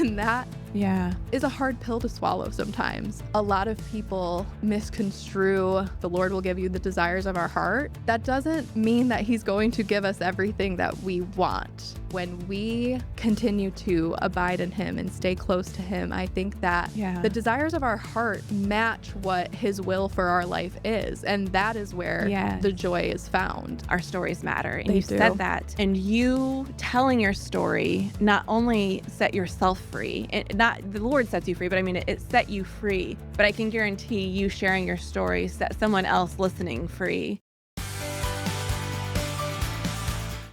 And that Yeah. is a hard pill to swallow sometimes. A lot of people misconstrue the Lord will give you the desires of our heart. That doesn't mean that he's going to give us everything that we want. When we continue to abide in him and stay close to him, I think that the desires of our heart match what his will for our life is. And that is where the joy is found. Our stories matter. And They you do. said that. And you telling your story not only set yourself free, not the Lord sets you free, but I mean, it set you free. But I can guarantee you sharing your story set someone else listening free.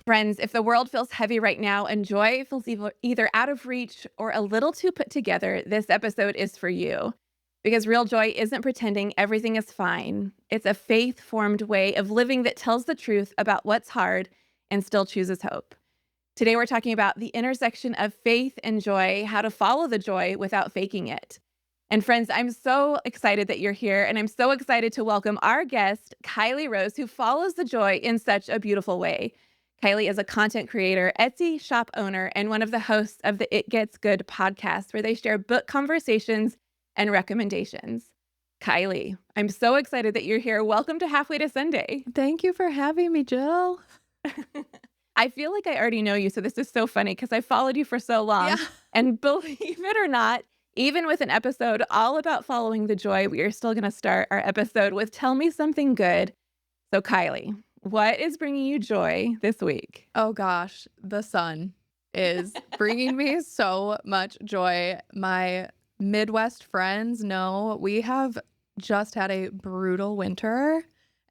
Friends, if the world feels heavy right now and joy feels either out of reach or a little too put together, this episode is for you. Because real joy isn't pretending everything is fine. It's a faith-formed way of living that tells the truth about what's hard and still chooses hope. Today, we're talking about the intersection of faith and joy, how to follow the joy without faking it. And friends, I'm so excited that you're here, and I'm so excited to welcome our guest, Kyleigh Rose, who follows the joy in such a beautiful way. Kyleigh is a content creator, Etsy shop owner, and one of the hosts of the It Gets Good podcast, where they share book conversations and recommendations. Kyleigh, I'm so excited that you're here. Welcome to Halfway to Sunday. Thank you for having me, Jill. I feel like I already know you, so this is so funny because I followed you for so long. Yeah. And believe it or not, even with an episode all about following the joy, we are still going to start our episode with Tell Me Something Good. So Kyleigh, what is bringing you joy this week? Oh gosh, the sun is bringing me so much joy. My Midwest friends know we have just had a brutal winter.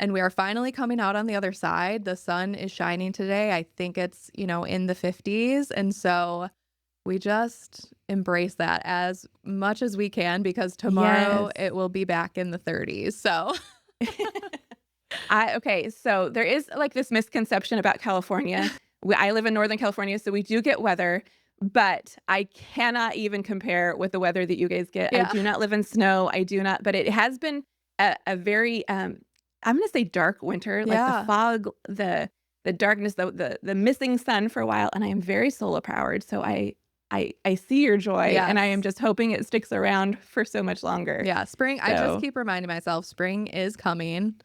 And we are finally coming out on the other side. The sun is shining today. I think it's, in the 50s. And so we just embrace that as much as we can because tomorrow it will be back in the 30s. So Okay, so there is like this misconception about California. I live in Northern California, so we do get weather, but I cannot even compare with the weather that you guys get. Yeah. I do not live in snow. I do not, but it has been a very I'm going to say dark winter, like the fog, the darkness, the missing sun for a while. And I am very solar powered. So I see your joy and I am just hoping it sticks around for so much longer. Yeah. Spring. I just keep reminding myself spring is coming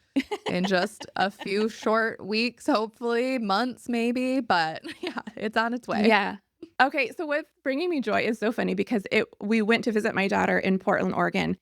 in just a few short weeks, hopefully months, maybe, but yeah, it's on its way. Yeah. Okay. So what's bringing me joy is so funny because we went to visit my daughter in Portland, Oregon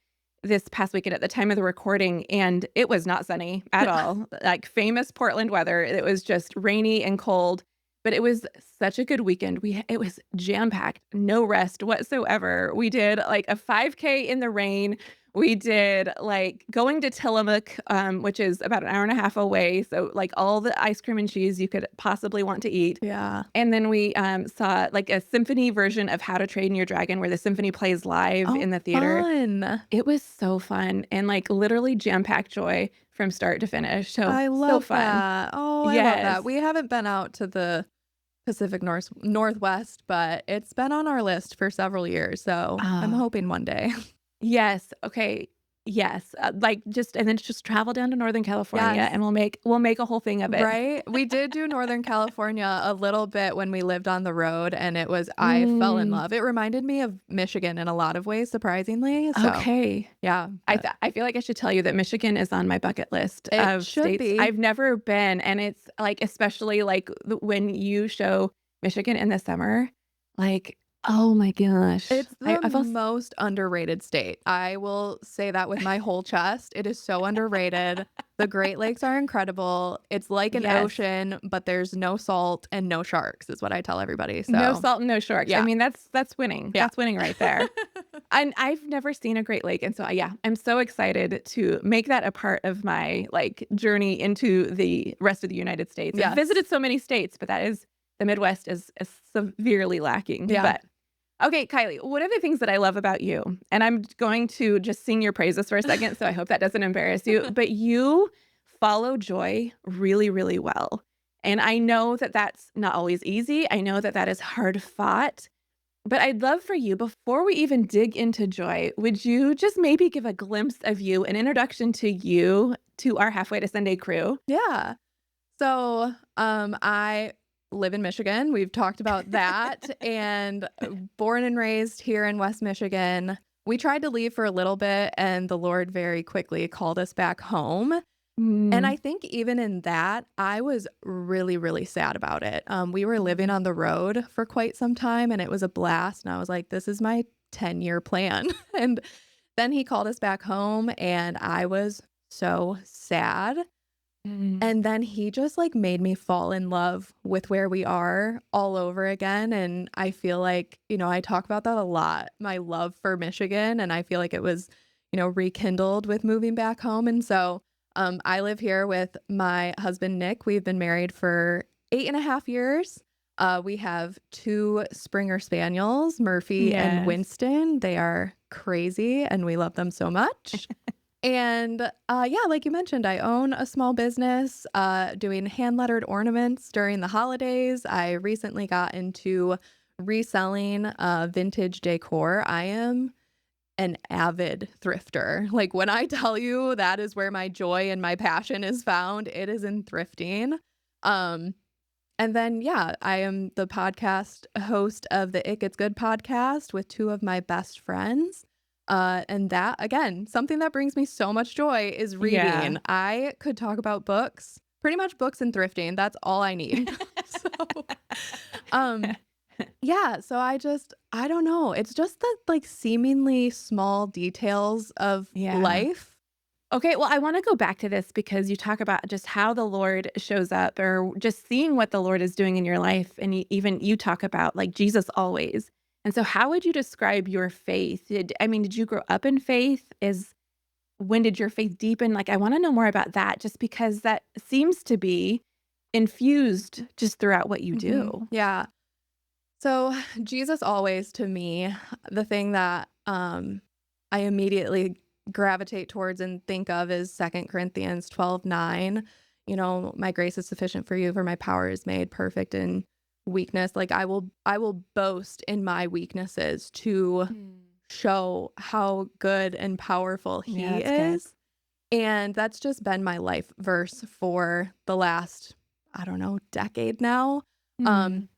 this past weekend at the time of the recording, and it was not sunny at all. Like famous Portland weather. It was just rainy and cold, but it was such a good weekend. It was jam-packed, no rest whatsoever. We did like a 5K in the rain. We did like going to Tillamook, which is about an hour and a half away. So like all the ice cream and cheese you could possibly want to eat. Yeah. And then we saw like a symphony version of How to Train Your Dragon where the symphony plays live in the theater. Fun. It was so fun and like literally jam-packed joy from start to finish. So I love so fun. that. Oh, I love that. We haven't been out to the Pacific Northwest, but it's been on our list for several years. So I'm hoping one day. Yes. Okay. Yes. And then just travel down to Northern California and we'll make a whole thing of it. Right. We did do Northern California a little bit when we lived on the road and I fell in love. It reminded me of Michigan in a lot of ways, surprisingly. So, okay. Yeah. I feel like I should tell you that Michigan is on my bucket list of states. Be. I've never been. And it's like, especially like when you show Michigan in the summer, like, oh my gosh. It's the most underrated state. I will say that with my whole chest. It is so underrated. The Great Lakes are incredible. It's like an ocean, but there's no salt and no sharks is what I tell everybody. So no salt and no sharks. Yeah. I mean, that's winning. Yeah. That's winning right there. And I've never seen a Great Lake. And so, I'm so excited to make that a part of my like journey into the rest of the United States. I've visited so many states, but the Midwest is severely lacking. Yeah. But okay, Kyleigh, what are the things that I love about you? And I'm going to just sing your praises for a second, so I hope that doesn't embarrass you. But you follow joy really, really well. And I know that that's not always easy. I know that that is hard fought. But I'd love for you, before we even dig into joy, would you just maybe give a glimpse of you, an introduction to you, to our Halfway to Sunday crew? Yeah. So I live in Michigan. We've talked about that. And born and raised here in West Michigan. We tried to leave for a little bit, and the Lord very quickly called us back home. And Mm. I think even in that, I was really, really sad about it. We were living Mhm. on the road for quite some time, and it was a blast. And I was like, this is my 10-year plan. And then he called us back home, and I was so sad. Mm. And then he just like made me fall in love with where we are all over again. And I feel like, I talk about that a lot, my love for Michigan. And I feel like it was, rekindled with moving back home. And so I live here with my husband, Nick. We've been married for 8.5 years. We have two Springer Spaniels, Murphy and Yes. Winston. They are crazy and we love them so much. And yeah, like you mentioned, I own a small business doing hand lettered ornaments during the holidays. I recently got into reselling vintage decor. I am an avid thrifter. Like when I tell you that is where my joy and my passion is found, it is in thrifting. Um, and then, yeah, I am the podcast host of the It Gets Good podcast with two of my best friends. And that, again, something that brings me so much joy is Yeah. reading. I could talk about books, pretty much books and thrifting. That's all I need. So, um, yeah, so I don't know. It's just the like seemingly small details of Yeah. life. Okay, well, I want to go back to this because you talk about just how the Lord shows up or just seeing what the Lord is doing in your life. And even you talk about like Jesus always. And so, how would you describe your faith? Did you grow up in faith? When did your faith deepen? Like, I want to know more about that just because that seems to be infused just throughout what you do. Yeah. So, Jesus always to me, the thing that I immediately gravitate towards and think of is 2 Corinthians 12:9. My grace is sufficient for you, for my power is made perfect in weakness. Like I will boast in my weaknesses to Mm. show how good and powerful Yeah, he that's good. is. And that's just been my life verse for the last, I don't know, decade now. Um, Mm.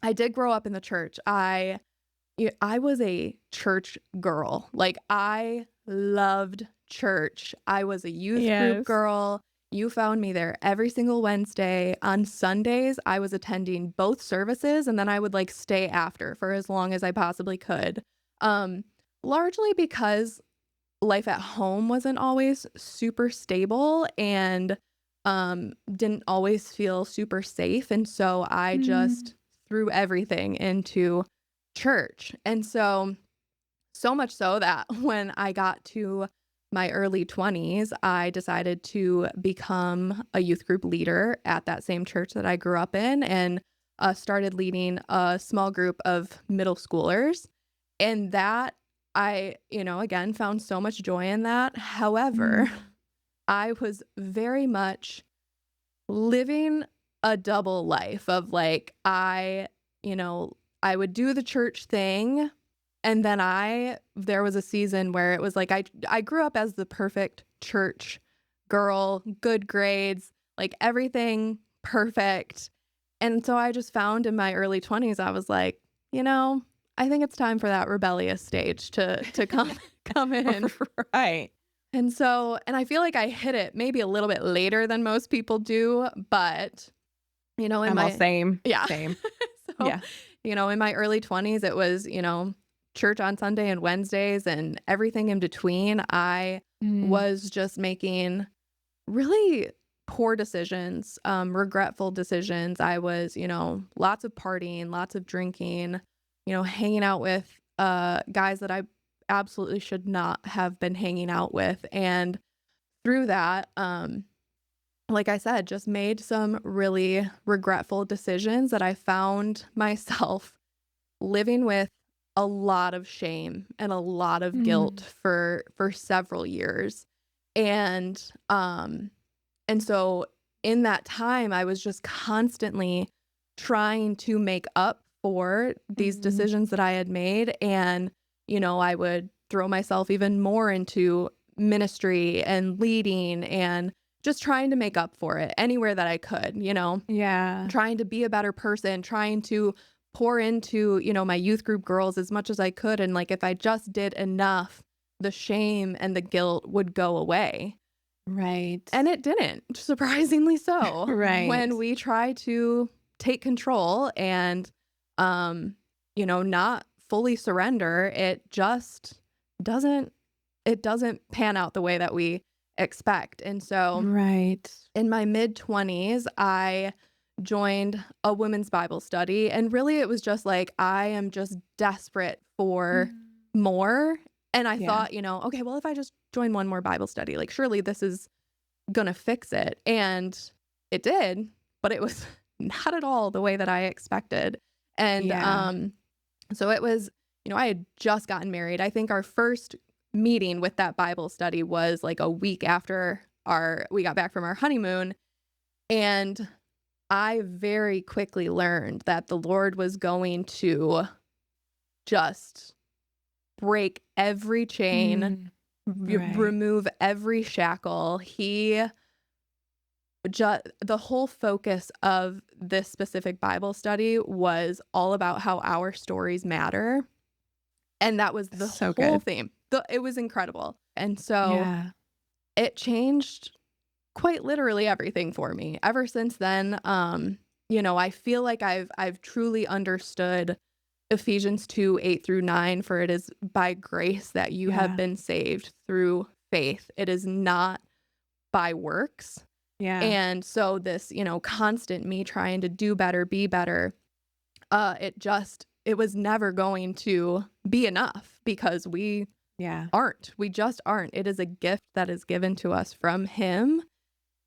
I did grow up in the church. I was a church girl. Like I loved church. I was a youth group Yes. girl. You found me there every single Wednesday. On Sundays, I was attending both services and then I would like stay after for as long as I possibly could. Um, Largely because life at home wasn't always super stable and didn't always feel super safe. And so I Mm. just threw everything into church. And so much so that when I got to my early 20s, I decided to become a youth group leader at that same church that I grew up in and started leading a small group of middle schoolers. And that again, found so much joy in that. However, Mm. I was very much living a double life of like, you know, I would do the church thing. And then there was a season where it was like, I grew up as the perfect church girl, good grades, like everything perfect. And so I just found in my early 20s, I was like, I think it's time for that rebellious stage to come in. Right. And I feel like I hit it maybe a little bit later than most people do, but in I'm all my same, yeah. same. So, Yeah. in my early 20s it was, church on Sunday and Wednesdays and everything in between. I Mm. was just making really poor decisions, regretful decisions. I was, lots of partying, lots of drinking, hanging out with guys that I absolutely should not have been hanging out with. And through that, like I said, just made some really regretful decisions that I found myself living with a lot of shame and a lot of guilt Mm. for several years. And um and so in that time, I was just constantly trying to make up for these Mm. decisions that I had made. And, I would throw myself even more into ministry and leading and just trying to make up for it anywhere that I could, Yeah. trying to be a better person, trying to pour into, my youth group girls as much as I could. And like, if I just did enough, the shame and the guilt would go away. Right. And it didn't, surprisingly so. Right. When we try to take control and, not fully surrender, it just doesn't, pan out the way that we expect. And so Right. in my mid-20s, I joined a women's Bible study. And really, it was just like, I am just desperate for Mm. more. And I Yeah. thought, okay, well, if I just join one more Bible study, like, surely this is going to fix it. And it did, but it was not at all the way that I expected. And Yeah. so it was, I had just gotten married. I think our first meeting with that Bible study was like a week after we got back from our honeymoon. And I very quickly learned that the Lord was going to just break every chain, Right. remove every shackle. The whole focus of this specific Bible study was all about how our stories matter. And that was the So whole good. theme. It was incredible. And so Yeah. it changed quite literally everything for me. Ever since then, I feel like I've truly understood Ephesians 2:8-9, for it is by grace that you have Yeah. been saved through faith. It is not by works. Yeah. And so this, constant me trying to do better, be better, it was never going to be enough because we Yeah. just aren't. It is a gift that is given to us from him.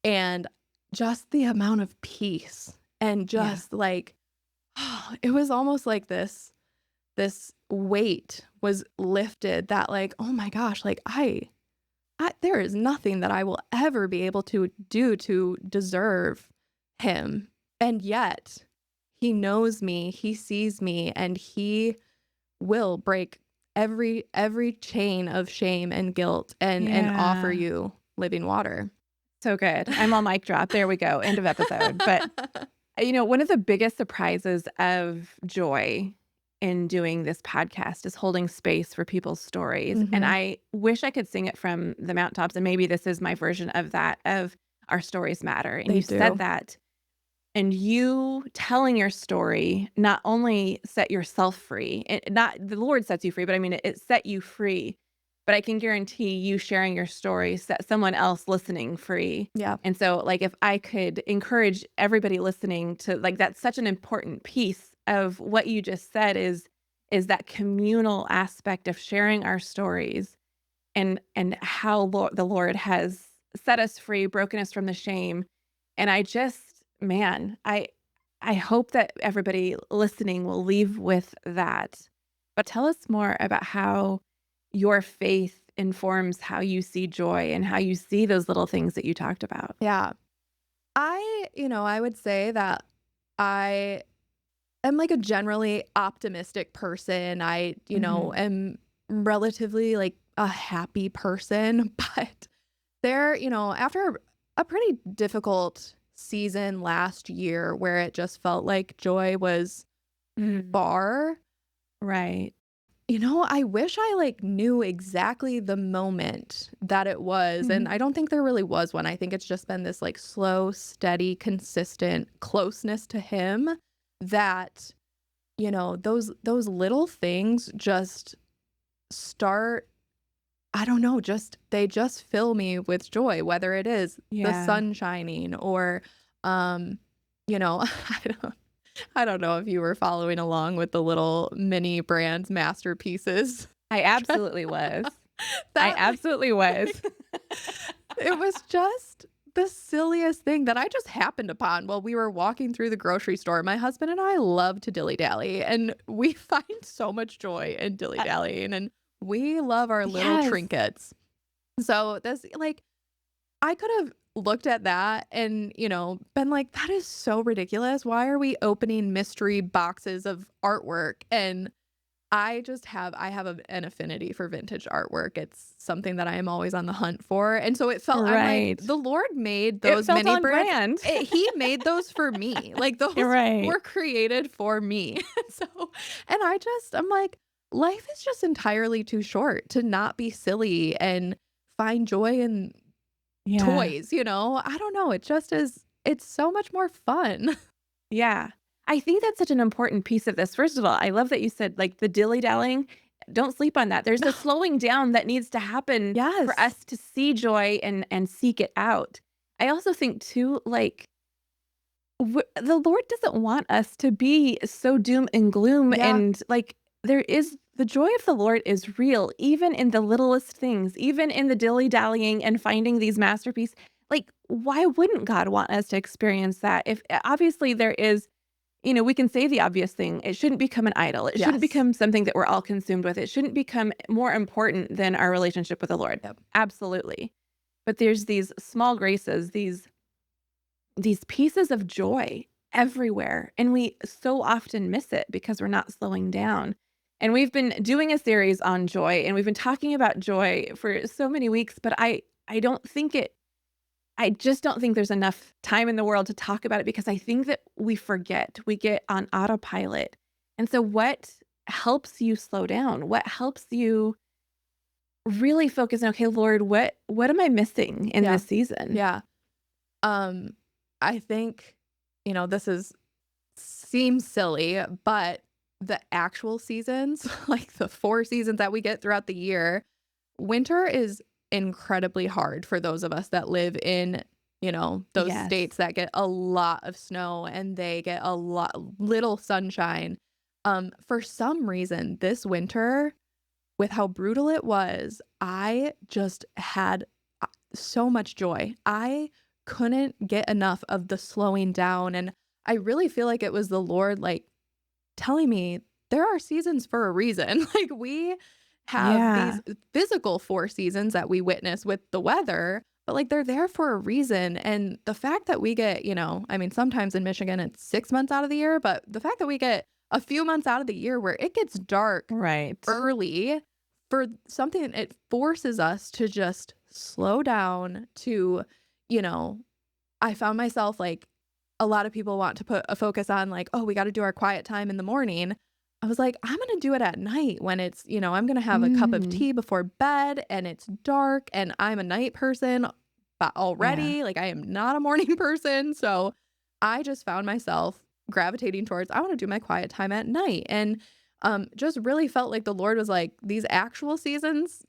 And just the amount of peace and just like, it was almost like this weight was lifted that like, oh my gosh, like there is nothing that I will ever be able to do to deserve him. And yet he knows me, he sees me, and he will break every chain of shame and guilt and offer Yeah. you living water. So good. I'm all mic drop. There we go. End of episode. But one of the biggest surprises of joy in doing this podcast is holding space for people's stories. And Mhm. I wish I could sing it from the mountaintops. And maybe this is my version of that, of our stories matter. And They you said do. that. And you telling your story not only set yourself free, not the Lord sets you free, but I mean, it set you free. But I can guarantee you sharing your story set someone else listening free. Yeah. And so, like, if I could encourage everybody listening to, like, that's such an important piece of what you just said is that communal aspect of sharing our stories and how the Lord has set us free, broken us from the shame. And I just, man, I hope that everybody listening will leave with that. But tell us more about how your faith informs how you see joy and how you see those little things that you talked about. Yeah. I would say that I am like a generally optimistic person. I, Mhm. am relatively like a happy person, but after a pretty difficult season last year where it just felt like joy was Mm. far, Right. I wish I like knew exactly the moment that it was. And Mhm. I don't think there really was one. I think it's just been this like slow, steady, consistent closeness to him that, those little things just start, I don't know, they just fill me with joy, whether it is the Yeah. sun shining or, I don't know if you were following along with the little mini brands masterpieces. I absolutely was. I That like absolutely was. it was just the silliest thing that I just happened upon while we were walking through the grocery store. My husband and I love to dilly-dally, and we find so much joy in dilly-dallying, and we love our little Yes. trinkets. So this like I could have looked at that and, been like, that is so ridiculous. Why are we opening mystery boxes of artwork? And I have an affinity for vintage artwork. It's something that I am always on the hunt for. And so it felt I'm like, Right. the Lord made It those felt mini on brands. brand. He made those for me. Like those You're right. were created for me. So and I'm like, life is just entirely too short to not be silly and find joy in Yeah. toys, you know? I don't know. It just is it's so much more fun. Yeah. I think that's such an important piece of this. First of all, I love that you said like the dilly-dallying. Don't sleep on that. There's a slowing down that needs to happen for Yes. us to see joy and seek it out. I also think too, like the Lord doesn't want us to be so doom and gloom, Yeah. and like there is the joy of the Lord is real, even in the littlest things, even in the dilly-dallying and finding these masterpieces. Like, why wouldn't God want us to experience that? If obviously there is, we can say the obvious thing. It shouldn't become an idol. It shouldn't Yes. become something that we're all consumed with. It shouldn't become more important than our relationship with the Lord. Yep. Absolutely. But there's these small graces, these pieces of joy everywhere, and we so often miss it because we're not slowing down. And we've been doing a series on joy, and we've been talking about joy for so many weeks, but I don't think it I just don't think there's enough time in the world to talk about it because I think that we forget. We get on autopilot. And so what helps you slow down? What helps you really focus on, okay, Lord, what am I missing in Yeah. this season? Yeah. Um, I think, this is seems silly, but the actual seasons, like the 4 seasons that we get throughout the year, winter is incredibly hard for those of us that live in, those Yes. states that get a lot of snow and they get a lot little sunshine. For some reason, this winter, with how brutal it was, I just had so much joy. I couldn't get enough of the slowing down. And I really feel like it was the Lord, like, telling me there are seasons for a reason. Like, we have these Yeah. physical 4 seasons that we witness with the weather, but like they're there for a reason. And the fact that we get, I mean, sometimes in Michigan it's 6 months out of the year, but the fact that we get a few months out of the year where it gets dark Right. early for something, it forces us to just slow down to, you know, I found myself like a lot of people want to put a focus on like, oh, we got to do our quiet time in the morning. I was like, I'm going to do it at night when it's, I'm going to have a cup of Mm. tea before bed and it's dark and I'm a night person but Yeah. already. Like, I am not a morning person. So I just found myself gravitating towards, I want to do my quiet time at night. And just really felt like the Lord was like, these actual seasons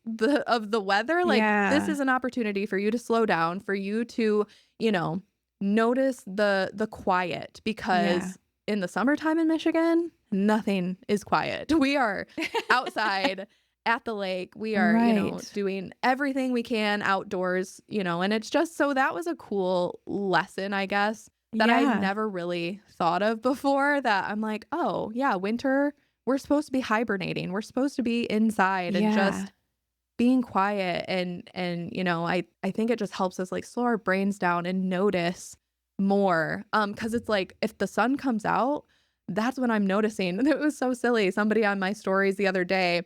of the weather, like this Yeah. is an opportunity for you to slow down, for you to, you know, notice the quiet, Yeah. because in the summertime in Michigan, nothing is quiet. We are outside at the lake. We are, Right. doing everything we can outdoors, and it's just so that was a cool lesson, I guess, that I Yeah. never really thought of before, that I'm like, oh, yeah, winter, we're supposed to be hibernating. We're supposed to be inside and Yeah. just being quiet, and I think it just helps us like slow our brains down and notice more, because it's like if the sun comes out, that's when I'm noticing. And it was so silly, somebody on my stories the other day,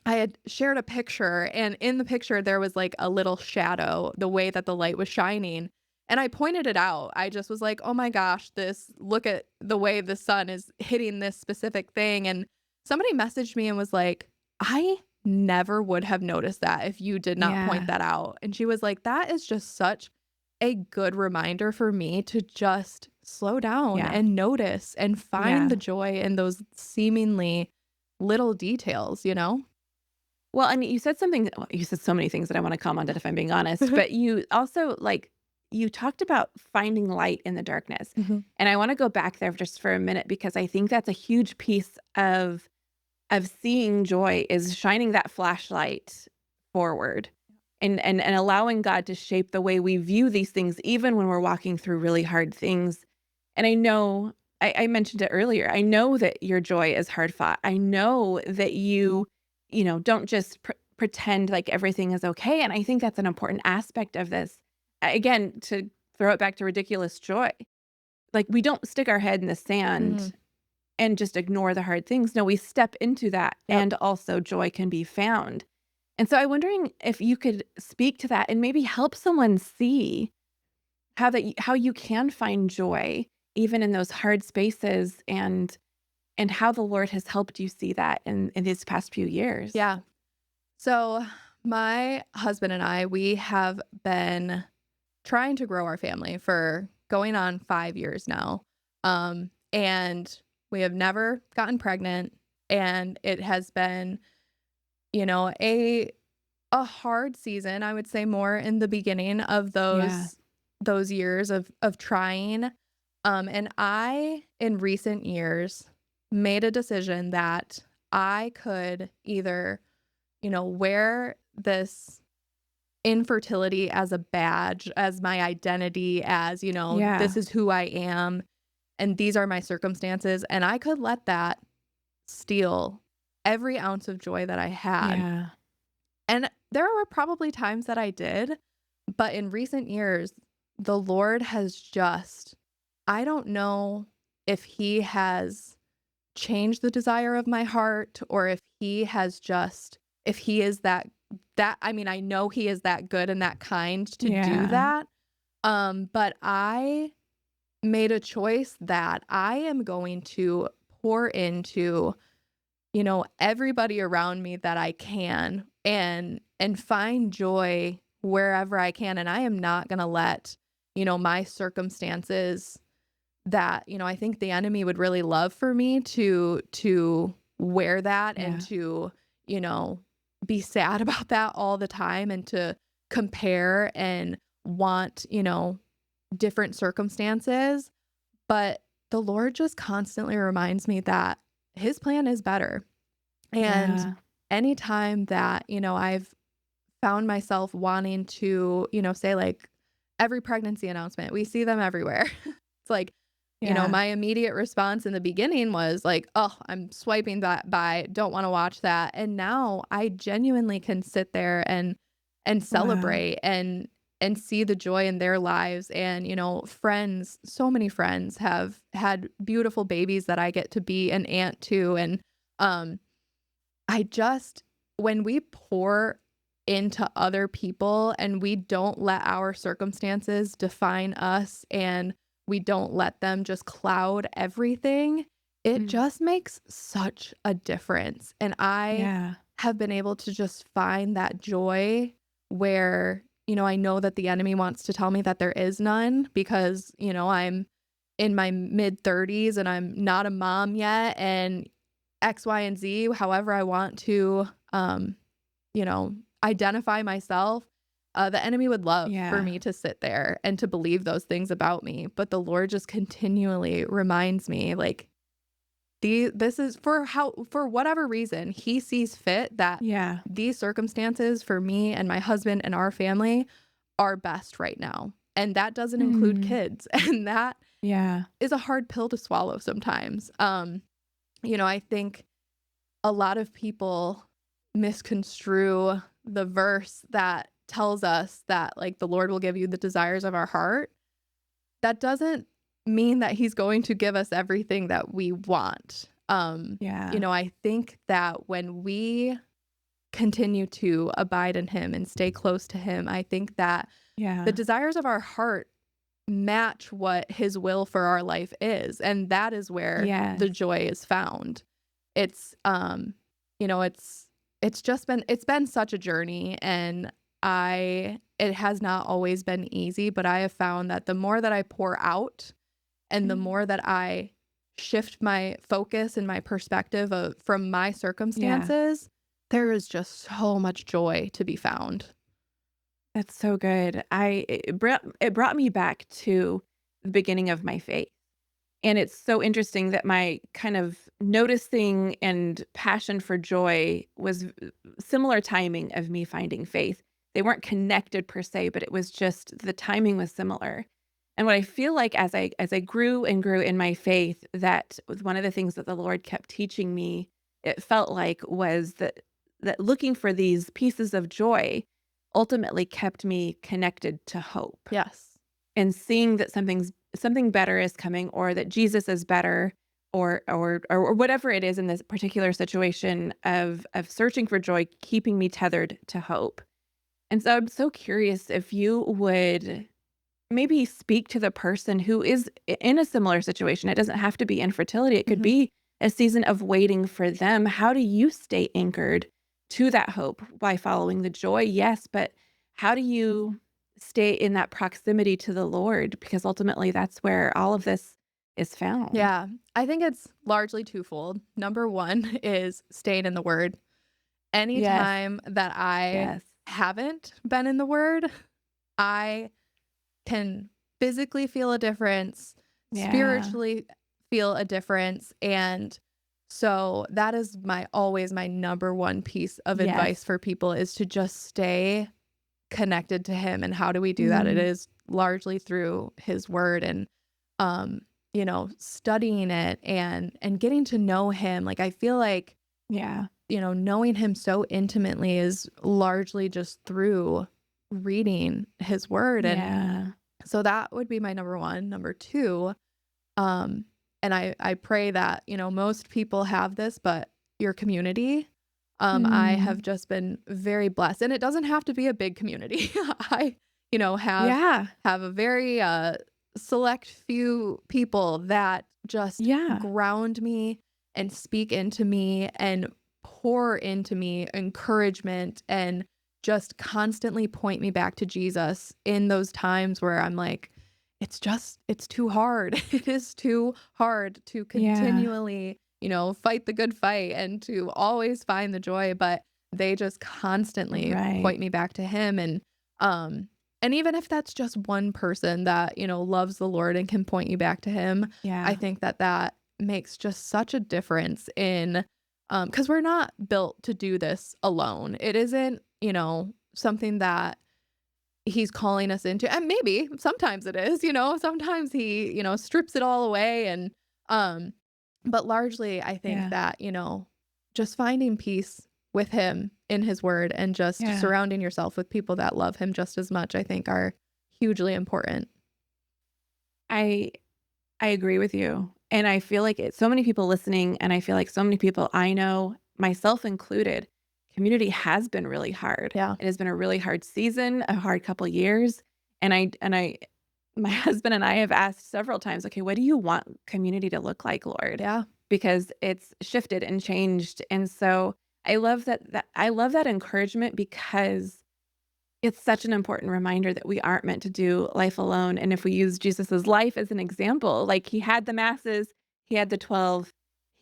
I had shared a picture, and in the picture there was like a little shadow the way that the light was shining, and I pointed it out. I just was like, oh my gosh, this, look at the way the sun is hitting this specific thing. And somebody messaged me and was like, I never would have noticed that if you did not point Yeah. that out. And she was like, that is just such a good reminder for me to just slow down Yeah. and notice and find Yeah. the joy in those seemingly little details, you know? Well, and you said something, well, you said so many things that I want to comment on, if I'm being honest, but you also you talked about finding light in the darkness. Mhm. And I want to go back there just for a minute because I think that's a huge piece of seeing joy is shining that flashlight forward and allowing God to shape the way we view these things, even when we're walking through really hard things. And I know I mentioned it earlier. I know that your joy is hard fought. I know that don't just pretend like everything is okay. And I think that's an important aspect of this. Again, to throw it back to ridiculous joy, like we don't stick our head in the sand Mhm. and just ignore the hard things. No, we step into that, Yep. and also joy can be found. And so I'm wondering if you could speak to that and maybe help someone see how you can find joy even in those hard spaces, and how the Lord has helped you see that in these past few years. Yeah. So my husband and I, we have been trying to grow our family for going on 5 years now. And we have never gotten pregnant. And it has been, a hard season, I would say, more in the beginning of Yeah. those years of trying. And I, in recent years, made a decision that I could either, wear this infertility as a badge, as my identity, as, Yeah. this is who I am and these are my circumstances. And I could let that steal every ounce of joy that I had. Yeah. And there were probably times that I did, but in recent years, the Lord has just, I don't know if He has changed the desire of my heart, or if He has just, if He is I mean, I know He is that good and that kind to do Yeah. that. But I made a choice that I am going to pour into, everybody around me that I can, and find joy wherever I can. And I am not going to let, my circumstances that, I think the enemy would really love for me to wear that and Yeah. to, you know, be sad about that all the time, and to compare and want, different circumstances. But the Lord just constantly reminds me that His plan is better. And Yeah. anytime that, I've found myself wanting to, say, like, every pregnancy announcement, we see them everywhere. It's like, Yeah. my immediate response in the beginning was like, oh, I'm swiping that by, don't want to watch that. And now I genuinely can sit there and Wow. celebrate and see the joy in their lives. And, friends, so many friends have had beautiful babies that I get to be an aunt to. And um I just, when we pour into other people and we don't let our circumstances define us, and we don't let them just cloud everything, it Mm. just makes such a difference. And I Yeah. have been able to just find that joy where, I know that the enemy wants to tell me that there is none, because, I'm in my mid 30s and I'm not a mom yet, and X, Y, and Z, however I want to, you know, identify myself. The enemy would love for Yeah. me to sit there and to believe those things about me. But the Lord just continually reminds me, like, this is for whatever reason, He sees fit that Yeah. these circumstances for me and my husband and our family are best right now. And that doesn't include Mm. kids. And that Yeah. is a hard pill to swallow sometimes. I think a lot of people misconstrue the verse that tells us that, like, the Lord will give you the desires of our heart. That doesn't mean that He's going to give us everything that we want. Yeah. I think that when we continue to abide in Him and stay close to Him, I think that the Yeah. desires of our heart match what His will for our life is. And that is where Yes. the joy is found. It's it's been such a journey, and it has not always been easy, but I have found that the more that I pour out, and the Mm. more that I shift my focus and my perspective from my Yeah. circumstances, there is just so much joy to be found. That's so good. It brought me back to the beginning of my faith. And it's so interesting that my kind of noticing and passion for joy was similar timing of me finding faith. They weren't connected per se, but it was just the timing was similar. And what I feel like as I grew and grew in my faith, that was one of the things that the Lord kept teaching me, it felt like, was that looking for these pieces of joy ultimately kept me connected to hope, Yes. and seeing that something better is coming, or that Jesus is better, or whatever it is in this particular situation of searching for joy, keeping me tethered to hope. And so I'm so curious if you would maybe speak to the person who is in a similar situation. It doesn't have to be infertility. It could Mhm. be a season of waiting for them. How do you stay anchored to that hope by following the joy? Yes, but how do you stay in that proximity to the Lord? Because ultimately that's where all of this is found. Yeah, I think it's largely twofold. Number one is staying in the Word. Yes. Anytime that I Yes. haven't been in the Word, I can physically feel a difference, Yeah. spiritually feel a difference, and so that is my always my number one piece of advice Yes. for people is to just stay connected to him. And how do we do that? It Mm. is largely through his word and um studying it and getting to know him. Like I feel like, Yeah. knowing him so intimately is largely just through reading his word. And Yeah. so that would be my number one. Number two, um, and I pray that, most people have this, but your community, I have Mm. just been very blessed. And it doesn't have to be a big community. I, you know, have Yeah. have a very select few people that just Yeah. ground me and speak into me and pour into me encouragement and just constantly point me back to Jesus in those times where I'm like, it's too hard. It is too hard to Yeah. continually, fight the good fight and to always find the joy, but they just constantly Right. point me back to him. Um and even if that's just one person that, loves the Lord and can point you back to him, I Yeah. think that that makes just such a difference in because we're not built to do this alone. It isn't, something that he's calling us into, and maybe sometimes it is, sometimes he, strips it all away and um but largely I think Yeah. that, just finding peace with him in his word and just Yeah. surrounding yourself with people that love him just as much, I think are hugely important. I I agree with you. And I feel like it's so many people listening, and I feel like so many people I know, myself included, community has been really hard. Yeah. It has been a really hard season, a hard couple years. And I my husband and I have asked several times, okay, what do you want community to look like, Lord? Yeah. Because it's shifted and changed. And so I love that encouragement because it's such an important reminder that we aren't meant to do life alone, and if we use Jesus's life as an example, like, he had the masses, he had the 12,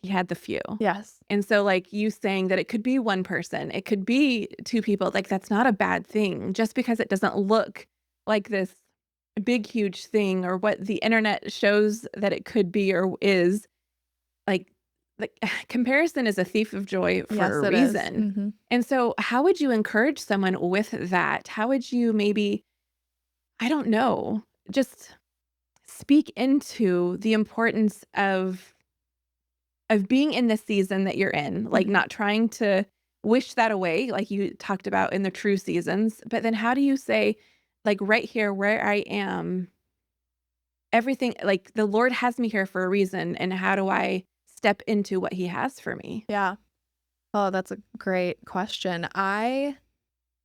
he had the few. Yes. And so, like, you saying that it could be one person, it could be 2 people, like, that's not a bad thing, just because it doesn't look like this big, huge thing or what the internet shows that it could be or is, like like, comparison is a thief of joy for Yes, a it is. reason. Mhm. And so, how would you encourage someone with that? How would you maybe, I don't know, just speak into the importance of being in the season that you're in, like, Mhm. not trying to wish that away, like you talked about in the true seasons, but then how do you say, like, right here where I am, everything like, the Lord has me here for a reason, and how do I step into what he has for me? Yeah. Oh, that's a great question. I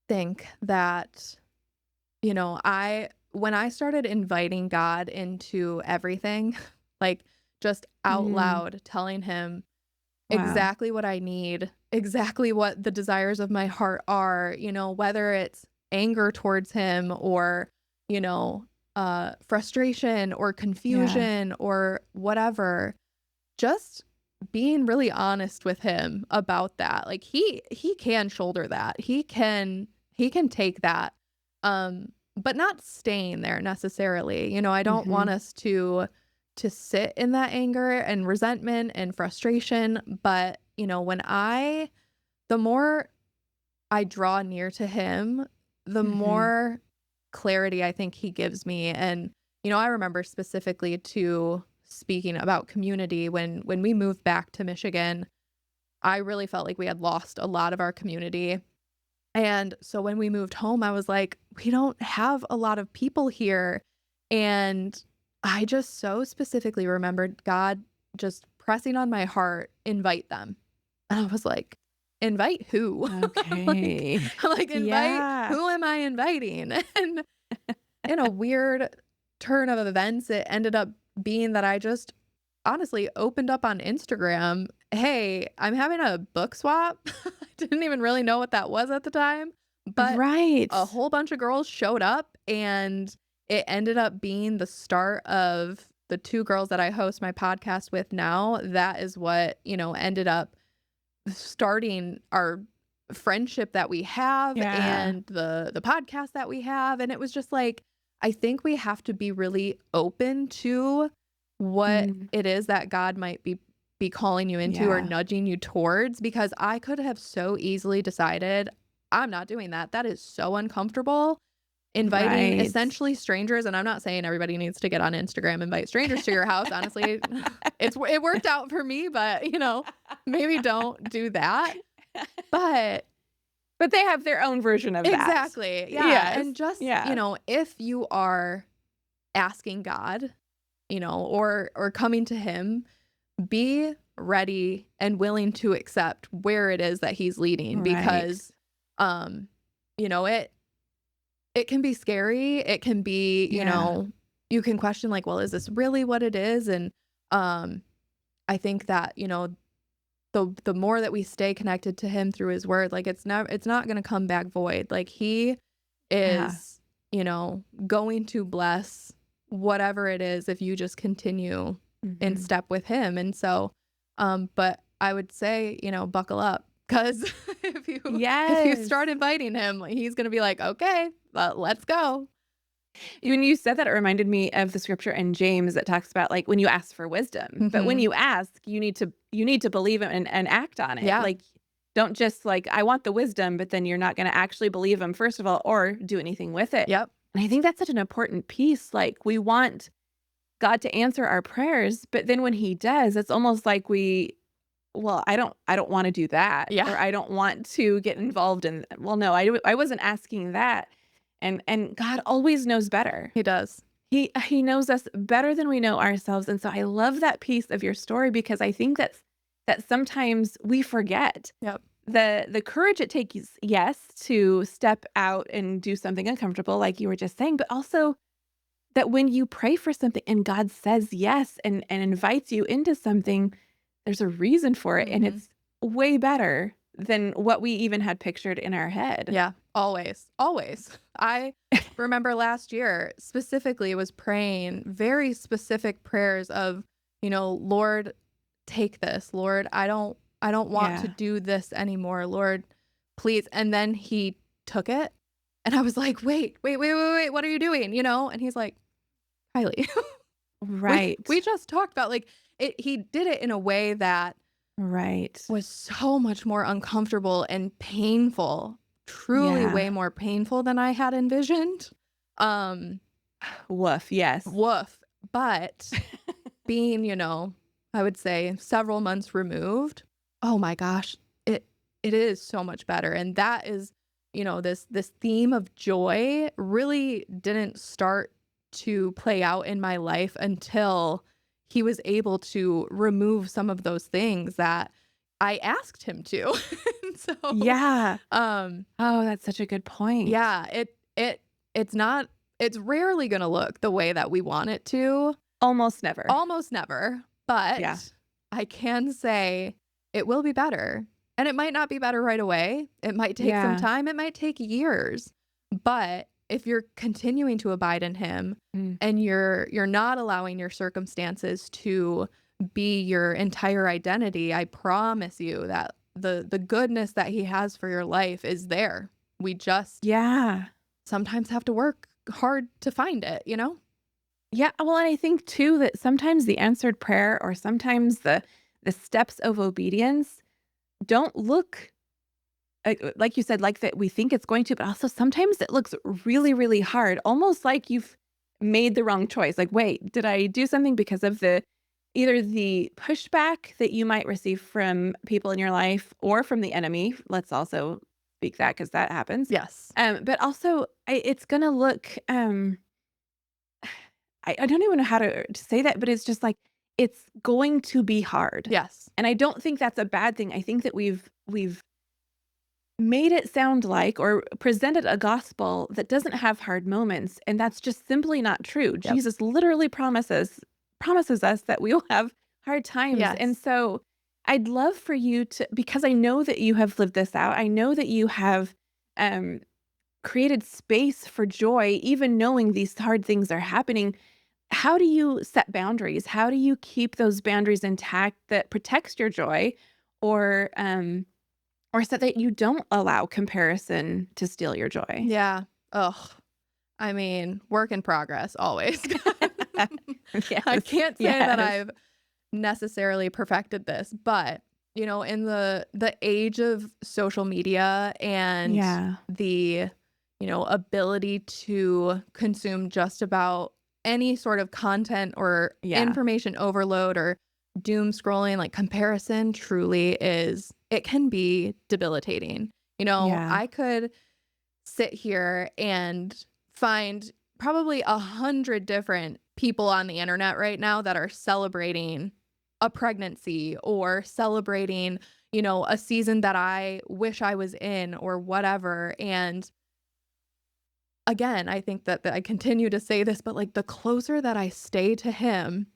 think that, I when I started inviting God into everything, like just out Mm, loud telling him wow. exactly what I need, exactly what the desires of my heart are, whether it's anger towards him or, you know, frustration or Yeah. confusion or whatever, just being really honest with him about that. Like he can shoulder that. He can take that. But not staying there necessarily. I don't want Mhm. us to sit in that anger and resentment and frustration, but the more I draw near to him, the Mhm. more clarity I think he gives me. And, I remember specifically to speaking about community when we moved back to Michigan, I really felt like we had lost a lot of our community. And so when we moved home, I was like, we don't have a lot of people here. And I just so specifically remembered God just pressing on my heart, invite them. And I was like, invite who? like, Okay. like invite, Yeah. who am I inviting? And in a weird turn of events, it ended up being that I just honestly opened up on Instagram. Hey, I'm having a book swap. I didn't even really know what that was at the time, but Right. a whole bunch of girls showed up, and it ended up being the start of the two girls that I host my podcast with now. That is what, ended up starting our friendship that we have Yeah. and the podcast that we have. And it was just like, I think we have to be really open to what Mm, it is that God might be calling you into or yeah. nudging you towards, because I could have so easily decided I'm not doing that. That is so uncomfortable. Inviting Right. essentially strangers, and I'm not saying everybody needs to get on Instagram, invite strangers to your house. Honestly, it worked out for me, but maybe don't do that. But But they have their own version of that. exactly. Yeah. Yes. And just, Yeah. if you are asking God, or coming to him, be ready and willing to accept where it is that he's leading, Right. because it can be scary. It can be, Yeah. you can question like, well, is this really what it is? And I think that, the more that we stay connected to him through his word, like it's not going to come back void. Like he Yeah. is, going to bless whatever it is if you just continue in Mhm. step with him. And so, but I would say, buckle up, because if you Yes. start inviting him, like, he's going to be like, okay, well, let's go. When you said that, it reminded me of the scripture in James that talks about like when you ask for wisdom, but when Hmm. you ask, you need to believe it and act on it. Yeah. Like, don't just like, I want the wisdom, but then you're not going to actually believe him, first of all, or do anything with it. Yep. And I think that's such an important piece. Like, we want God to answer our prayers, but then when he does, it's almost like well, I don't want to do that, Yeah. or I don't want to get involved in, well, no, I wasn't asking that. And God always knows better. He does. He knows us better than we know ourselves, and so I love that piece of your story, because I think that sometimes we forget Yep. the courage it takes, yes, to step out and do something uncomfortable like you were just saying, but also that when you pray for something and God says yes and invites you into something, there's a reason for it, and Hmm. it's way better than what we even had pictured in our head. Yeah. Always. Always. I remember last year specifically was praying very specific prayers of, Lord, take this. Lord, I don't want to Yeah. do this anymore. Lord, please. And then he took it. And I was like, wait, what are you doing? And he's like, Kylie, we Right. just talked about like it. He did it in a way that Right. was so much more uncomfortable and painful, truly Yeah. way more painful than I had envisioned. Um, Woof. Yes. Woof. But being, I would say several months removed, oh my gosh, it is so much better. And that is, this theme of joy really didn't start to play out in my life until he was able to remove some of those things that I asked him to. And so, Yeah. um, Oh, that's such a good point. yeah, it's not it's rarely gonna look the way that we want it to, Almost never. almost never, Yeah. but I can say it will be better. And it might not be better right away. It might take some Yeah. time, it might take years. But if you're continuing to abide in him Mm. and you're not allowing your circumstances to be your entire identity, I promise you that the goodness that he has for your life is there. We just Yeah. sometimes have to work hard to find it, you know? Yeah. Well, and I think too that sometimes the answered prayer, or sometimes the steps of obedience don't look like you said, like that we think it's going to, but also sometimes it looks really, really hard, almost like you've made the wrong choice. Like, wait, did I do something because of either the pushback that you might receive from people in your life or from the enemy? Let's also speak that, because that happens. Yes. But also, it's gonna look. I don't even know how to say that, but it's just like it's going to be hard. Yes. And I don't think that's a bad thing. I think that we've made it sound like or presented a gospel that doesn't have hard moments, and that's just simply not true. Yep. Jesus literally promises us that we will have hard times. And Yes. so I'd love for you to, because I know that you have lived this out. I know that you have um created space for joy even knowing these hard things are happening. How do you set boundaries? How do you keep those boundaries intact that protects your joy, or so that you don't allow comparison to steal your joy? Yeah. Ugh. I mean, work in progress always. I Yes. can't say that Yes. I've necessarily perfected this, but in the age of social media and Yeah. the ability to consume just about any sort of content or Yeah. information overload or doom scrolling, like comparison truly it can be debilitating. Yeah. I could sit here and find probably 100 different people on the internet right now that are celebrating a pregnancy or celebrating, a season that I wish I was in or whatever. And again, I think that I continue to say this, but like the closer that I stay to him,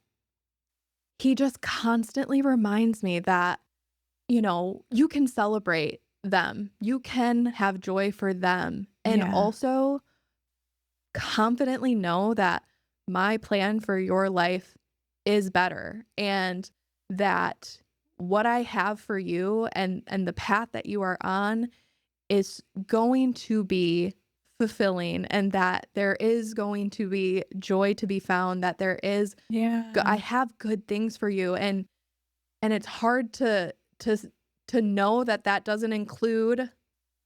he just constantly reminds me that, you can celebrate them. You can have joy for them. And Yeah. also confidently know that my plan for your life is better and that what I have for you and the path that you are on is going to be fulfilling and that there is going to be joy to be found, that there is I Yeah. have good things for you. And it's hard to know that that doesn't include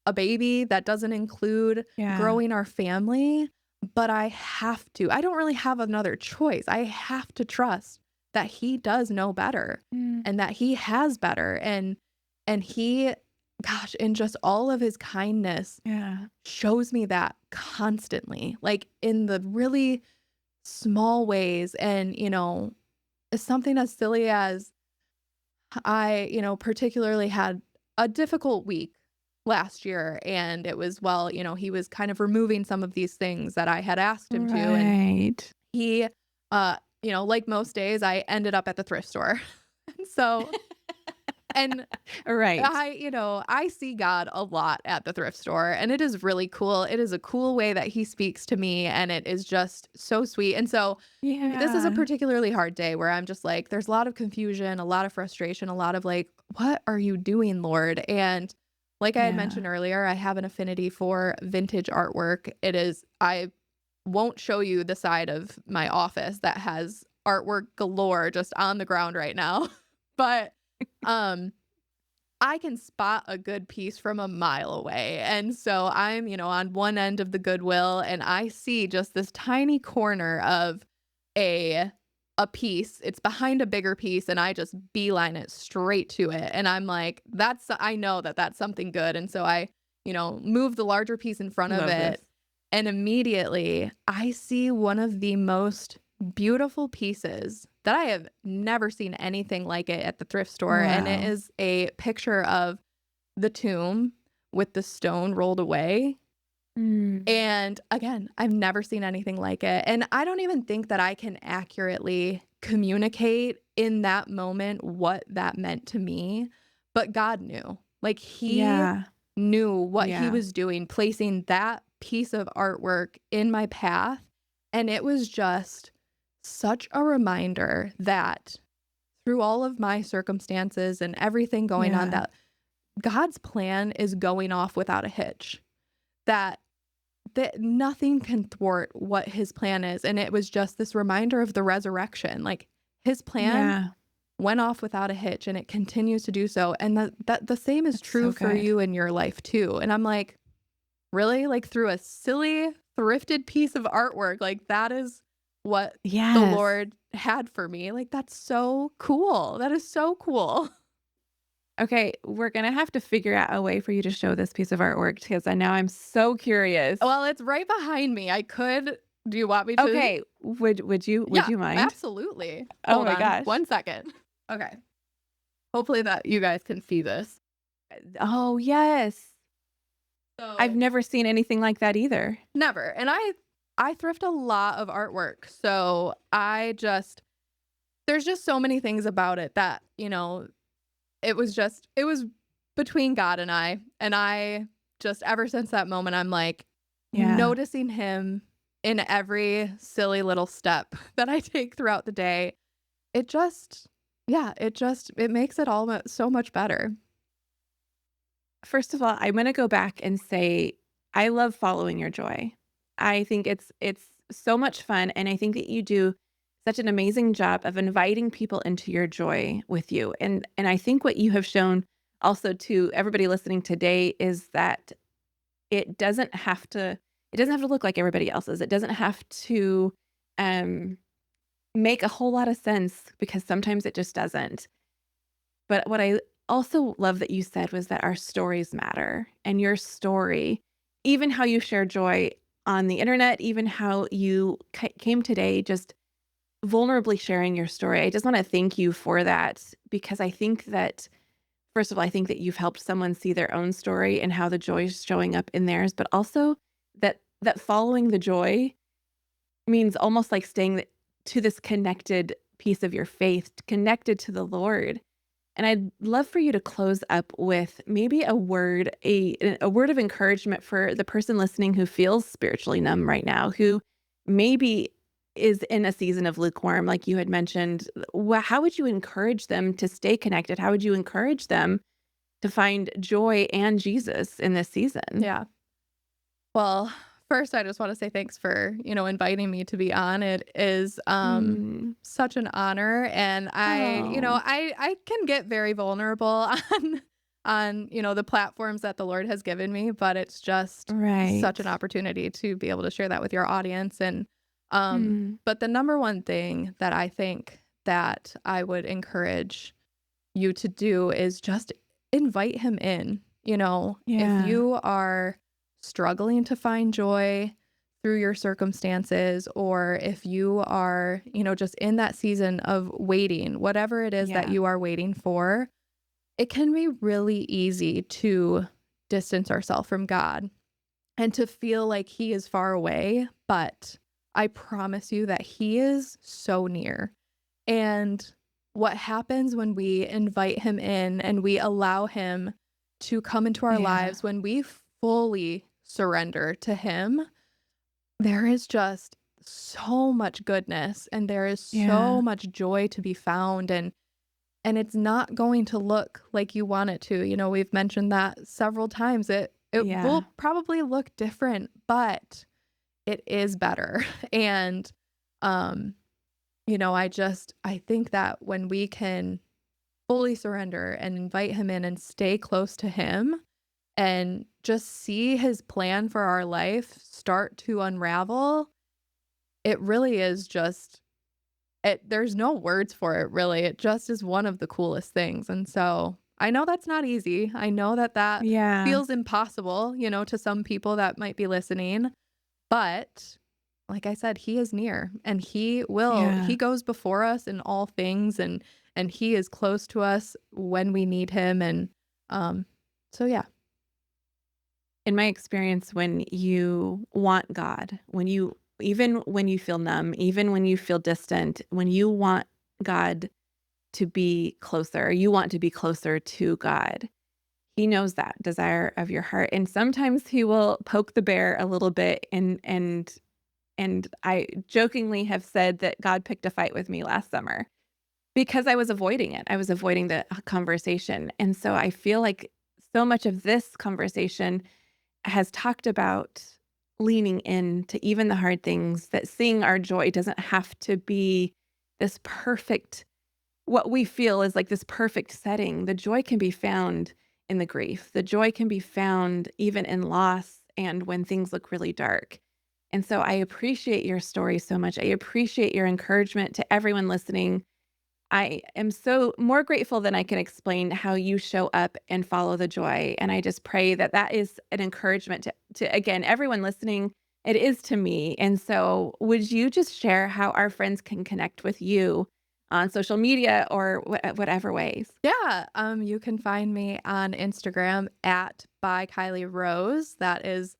a baby, that doesn't include Yeah. growing our family, but I have to. I don't really have another choice. I have to trust that he does know better Mm. and that he has better and he, gosh, in just all of his kindness Yeah. shows me that constantly, like in the really small ways. And something as silly as I, particularly had a difficult week last year. And it was, well, he was kind of removing some of these things that I had asked him to. And Right. he, like most days, I ended up at the thrift store. And so, and Right. I see God a lot at the thrift store, and it is really cool. It is a cool way that he speaks to me, and it is just so sweet. And so, this is a Yeah. particularly hard day where I'm just like, there's a lot of confusion, a lot of frustration, a lot of like, what are you doing, Lord? And like I had Yeah. mentioned earlier, I have an affinity for vintage artwork. I won't show you the side of my office that has artwork galore just on the ground right now. But, um, I can spot a good piece from a mile away. And so I'm, on one end of the Goodwill and I see just this tiny corner of a a piece. It's behind a bigger piece and I just beeline it straight to it. And I'm like, I know that that's something good. And so I, move the larger piece in front of Love this. it and immediately I see one of the most beautiful pieces that I have never seen anything like it at the thrift store. And it Wow. is a picture of the tomb with the stone rolled away. Mm. And again, I've never seen anything like it. And I don't even think that I can accurately communicate in that moment what that meant to me. But God knew. Like he Yeah. knew what he Yeah. was doing, placing that piece of artwork in my path. And it was just such a reminder that through all of my circumstances and everything going on, Yeah. that God's plan is going off without a hitch. That nothing can thwart what his plan is. And it was just this reminder of the resurrection. Like his plan Yeah. went off without a hitch and it continues to do so. And that the same is That's true so for good. you in your life too. And I'm like, really? Like through a silly thrifted piece of artwork, like that is what the Yes. Lord had for me. Like that's so cool. That is so cool. Okay, we're gonna have to figure out a way for you to show this piece of artwork because I know I'm so curious. Well, it's right behind me. Do you want me to? Okay, Would Yeah, you mind? absolutely. Oh Hold my on gosh. 1 second. Okay. Hopefully that you guys can see this. Oh, yes. I've So never seen anything like that either. never. And I thrift a lot of artwork. So I just there's just so many things about it that, it was between God and I just ever since that moment I'm like Yeah. noticing him in every silly little step that I take throughout the day. It just yeah, it makes it all so much better. First of all, I'm gonna go back and say I love following your joy. I think it's so much fun, and I think that you do such an amazing job of inviting people into your joy with you. And I think what you have shown also to everybody listening today is that it doesn't have to it doesn't have to look like everybody else's. It doesn't have to um make a whole lot of sense because sometimes it just doesn't. But what I also love that you said was that our stories matter, and your story, even how you share joy on the internet, even how you came today, just vulnerably sharing your story. I just want to thank you for that because I think that, first of all, I think that you've helped someone see their own story and how the joy is showing up in theirs, but also that following the joy means almost like staying to this connected piece of your faith, connected to the Lord. And I'd love for you to close up with maybe a word of encouragement for the person listening who feels spiritually numb right now, who maybe is in a season of lukewarm, like you had mentioned. How would you encourage them to stay connected? How would you encourage them to find joy and Jesus in this season? Yeah. Well, first, I just want to say thanks for, inviting me to be on. It is Mm. such an honor, and Oh, I can get very vulnerable on the platforms that the Lord has given me, but it's just such right. an opportunity to be able to share that with your audience. And Mm. but the number one thing that I think that I would encourage you to do is just invite him in. If Yeah. you are struggling to find joy through your circumstances, or if you are, just in that season of waiting, whatever it is that Yeah. you are waiting for, it can be really easy to distance ourselves from God and to feel like he is far away. But I promise you that he is so near. And what happens when we invite him in and we allow him to come into our Yeah. lives, when we fully surrender to him, there is just so much goodness and there is so Yeah. much joy to be found, and it's not going to look like you want it to. We've mentioned that several times. It Yeah. will probably look different, but it is better. And um I think that when we can fully surrender and invite him in and stay close to him and just see his plan for our life start to unravel, it really is just there's no words for it really. It just is one of the coolest things. And so I know that's not easy. I know that that Yeah. feels impossible, to some people that might be listening, but like I said, he is near and he Yeah. goes before us in all things, and he is close to us when we need him. And um so yeah. In my experience, when you want God, even when you feel numb, even when you feel distant, when you want God to be closer, you want to be closer to God. He knows that desire of your heart. And sometimes he will poke the bear a little bit and I jokingly have said that God picked a fight with me last summer because I was avoiding it. I was avoiding the conversation. And so I feel like so much of this conversation has talked about leaning into even the hard things, that seeing our joy doesn't have to be this perfect, what we feel is like this perfect setting. The joy can be found in the grief. The joy can be found even in loss and when things look really dark. And so I appreciate your story so much. I appreciate your encouragement to everyone listening. I am so more grateful than I can explain how you show up and follow the joy. And I just pray that that is an encouragement to again, everyone listening, it is to me. And so, would you just share how our friends can connect with you on social media or whatever ways? Yeah, you can find me on Instagram at by Kyleigh Rose. That is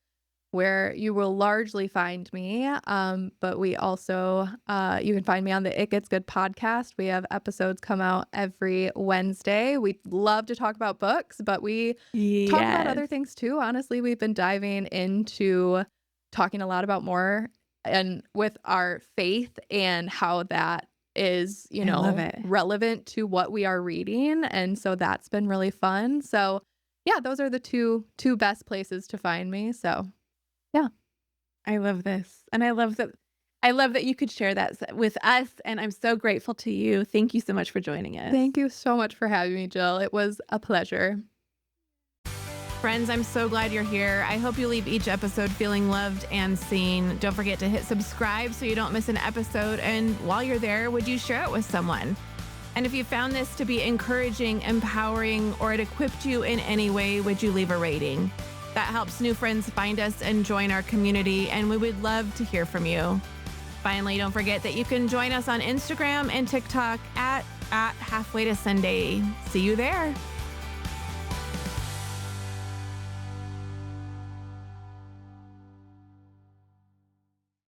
where you will largely find me. But we also, you can find me on the It Gets Good podcast. We have episodes come out every Wednesday. We love to talk about books, but we talk about Yes. other things too. Honestly, we've been diving into talking a lot about more and with our faith and how that is, I love it. relevant to what we are reading. And so that's been really fun. So yeah, those are the two best places to find me. So yeah. I love this. And I love that you could share that with us, and I'm so grateful to you. Thank you so much for joining us. Thank you so much for having me, Jill. It was a pleasure. Friends, I'm so glad you're here. I hope you leave each episode feeling loved and seen. Don't forget to hit subscribe so you don't miss an episode. And while you're there, would you share it with someone? And if you found this to be encouraging, empowering, or it equipped you in any way, would you leave a rating? That helps new friends find us and join our community, and we would love to hear from you. Finally, don't forget that you can join us on Instagram and TikTok at halfwaytosunday. See you there.